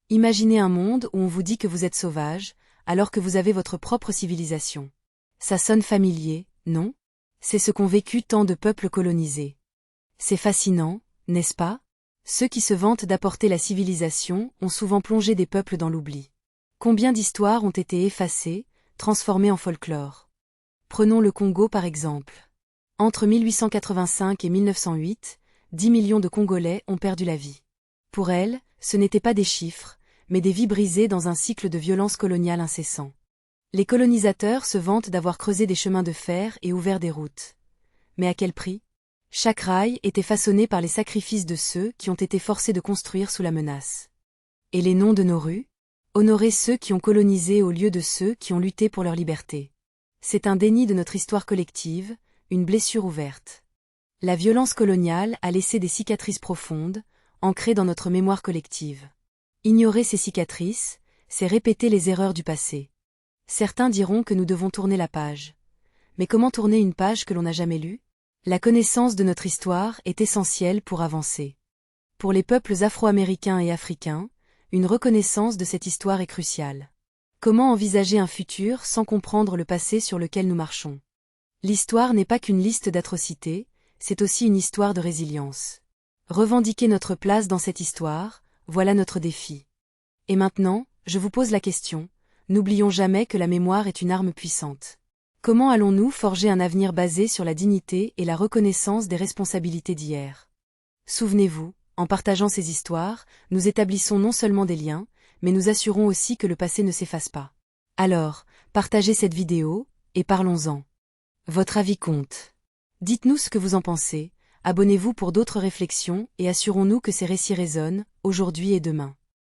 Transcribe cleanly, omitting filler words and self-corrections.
Imaginez un monde où on vous dit que vous êtes sauvage, alors que vous avez votre propre civilisation. Ça sonne familier, non? C'est ce qu'ont vécu tant de peuples colonisés. C'est fascinant, n'est-ce pas? Ceux qui se vantent d'apporter la civilisation ont souvent plongé des peuples dans l'oubli. Combien d'histoires ont été effacées, transformées en folklore? Prenons le Congo par exemple. Entre 1885 et 1908, 10 millions de Congolais ont perdu la vie. Pour elles, ce n'étaient pas des chiffres, mais des vies brisées dans un cycle de violence coloniale incessant. Les colonisateurs se vantent d'avoir creusé des chemins de fer et ouvert des routes. Mais à quel prix? Chaque rail était façonné par les sacrifices de ceux qui ont été forcés de construire sous la menace. Et les noms de nos rues? Honorer ceux qui ont colonisé au lieu de ceux qui ont lutté pour leur liberté. C'est un déni de notre histoire collective, une blessure ouverte. La violence coloniale a laissé des cicatrices profondes, ancrées dans notre mémoire collective. Ignorer ces cicatrices, c'est répéter les erreurs du passé. Certains diront que nous devons tourner la page. Mais comment tourner une page que l'on n'a jamais lue? La connaissance de notre histoire est essentielle pour avancer. Pour les peuples afro-américains et africains, une reconnaissance de cette histoire est cruciale. Comment envisager un futur sans comprendre le passé sur lequel nous marchons? L'histoire n'est pas qu'une liste d'atrocités, c'est aussi une histoire de résilience. Revendiquer notre place dans cette histoire, voilà notre défi. Et maintenant, je vous pose la question, n'oublions jamais que la mémoire est une arme puissante. Comment allons-nous forger un avenir basé sur la dignité et la reconnaissance des responsabilités d'hier? Souvenez-vous, en partageant ces histoires, nous établissons non seulement des liens, mais nous assurons aussi que le passé ne s'efface pas. Alors, partagez cette vidéo, et parlons-en. Votre avis compte. Dites-nous ce que vous en pensez, abonnez-vous pour d'autres réflexions et assurons-nous que ces récits résonnent, aujourd'hui et demain.